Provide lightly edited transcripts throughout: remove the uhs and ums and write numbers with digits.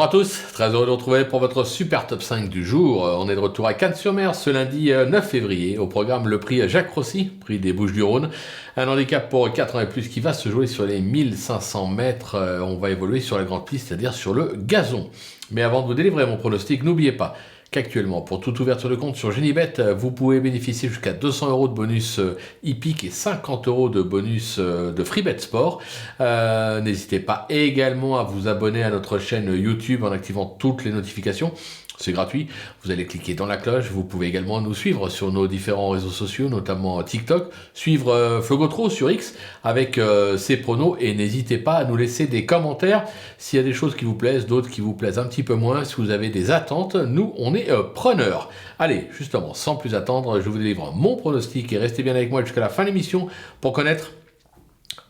à tous, très heureux de vous retrouver pour votre super top 5 du jour. On est de retour à Cannes-sur-Mer ce lundi 9 février. Au programme, le prix Jacques Rossi, prix des Bouches-du-Rhône. Un handicap pour 4 ans et plus qui va se jouer sur les 1500 mètres. On va évoluer sur la grande piste, c'est-à-dire sur le gazon. Mais avant de vous délivrer mon pronostic, n'oubliez pas qu'actuellement, pour toute ouverture de compte sur Genibet, vous pouvez bénéficier jusqu'à 200 € de bonus hippique et 50 € de bonus de FreeBet Sport. N'hésitez pas également à vous abonner à notre chaîne YouTube en activant toutes les notifications. C'est gratuit, vous allez cliquer dans la cloche, vous pouvez également nous suivre sur nos différents réseaux sociaux, notamment TikTok, suivre Fogotro sur X avec ses pronos et n'hésitez pas à nous laisser des commentaires s'il y a des choses qui vous plaisent, d'autres qui vous plaisent un petit peu moins, si vous avez des attentes, nous on est preneurs. Allez, justement, sans plus attendre, je vous délivre mon pronostic et restez bien avec moi jusqu'à la fin de l'émission pour connaître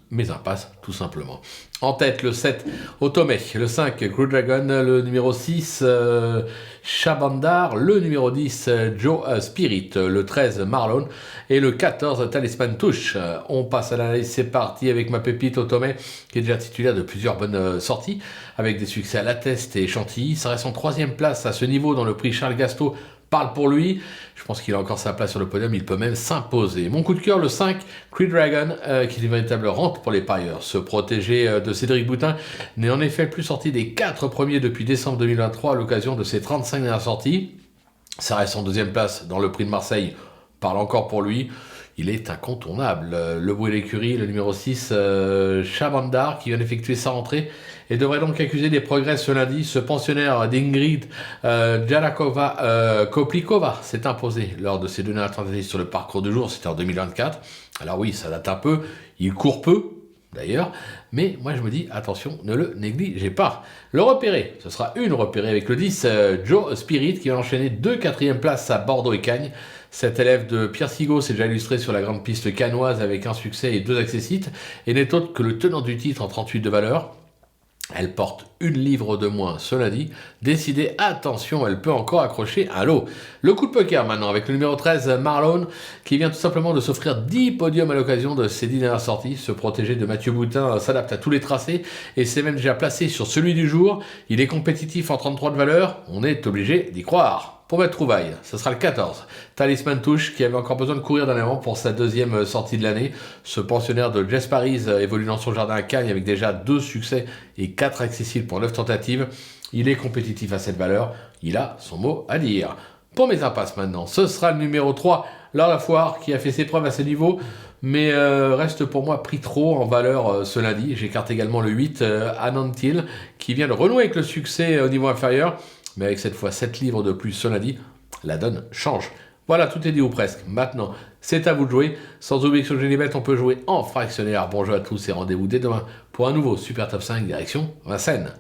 mes impasses, tout simplement. En tête, le 7, Otome, le 5, Crew Dragon, le numéro 6, Shabandar, le numéro 10, Joe Spirit, le 13, Marlon, et le 14, Talisman Touche. On passe à l'analyse, c'est parti avec ma pépite Otome, qui est déjà titulaire de plusieurs bonnes sorties, avec des succès à La Teste et Chantilly. Ça reste en 3e place à ce niveau dans le prix Charles Gasto. Parle pour lui, je pense qu'il a encore sa place sur le podium, il peut même s'imposer. Mon coup de cœur, le 5, Creed Dragon, qui est une véritable rente pour les parieurs. Ce protégé de Cédric Boutin n'est en effet plus sorti des 4 premiers depuis décembre 2023 à l'occasion de ses 35 dernières sorties. Ça reste en 2e place dans le prix de Marseille, parle encore pour lui. Il est incontournable. Le bruit de l'écurie, le numéro 6, Chabandar, qui vient d'effectuer sa rentrée et devrait donc accuser des progrès ce lundi. Ce pensionnaire d'Ingrid Koplikova s'est imposé lors de ses 2 dernières tentatives sur le parcours du jour. C'était en 2024. Alors oui, ça date un peu. Il court peu, d'ailleurs. Mais moi, je me dis, attention, ne le négligez pas. Le repéré, ce sera une repérée avec le 10, Joe Spirit, qui va enchaîner 2 4e places à Bordeaux et Cagnes. Cet élève de Pierre Sigaud s'est déjà illustré sur la grande piste cannoise avec un succès et 2 accessites, et n'est autre que le tenant du titre en 38 de valeur. Elle porte 1 livre de moins, cela dit. Décidez, attention, elle peut encore accrocher un lot. Le coup de poker maintenant avec le numéro 13, Marlon, qui vient tout simplement de s'offrir 10 podiums à l'occasion de ses 10 dernières sorties. Ce protégé de Mathieu Boutin s'adapte à tous les tracés et s'est même déjà placé sur celui du jour. Il est compétitif en 33 de valeur, on est obligé d'y croire. Pour mettre trouvaille, ce sera le 14, Talisman Touche, qui avait encore besoin de courir dernièrement pour sa 2e sortie de l'année. Ce pensionnaire de Jess Paris évolue dans son jardin à Cagnes avec déjà 2 succès et 4 accessibles pour 9 tentatives. Il est compétitif à cette valeur, il a son mot à dire. Pour mes impasses maintenant, ce sera le numéro 3, Laure Lafoire, qui a fait ses preuves à ce niveau, mais reste pour moi pris trop en valeur ce lundi. J'écarte également le 8, Anantil, qui vient de renouer avec le succès au niveau inférieur. Mais avec cette fois 7 livres de plus ce lundi, la donne change. Voilà, tout est dit ou presque. Maintenant, c'est à vous de jouer. Sans oublier que sur Genibet, on peut jouer en fractionnaire. Bonjour à tous et rendez-vous dès demain pour un nouveau Super Top 5 direction Vincennes.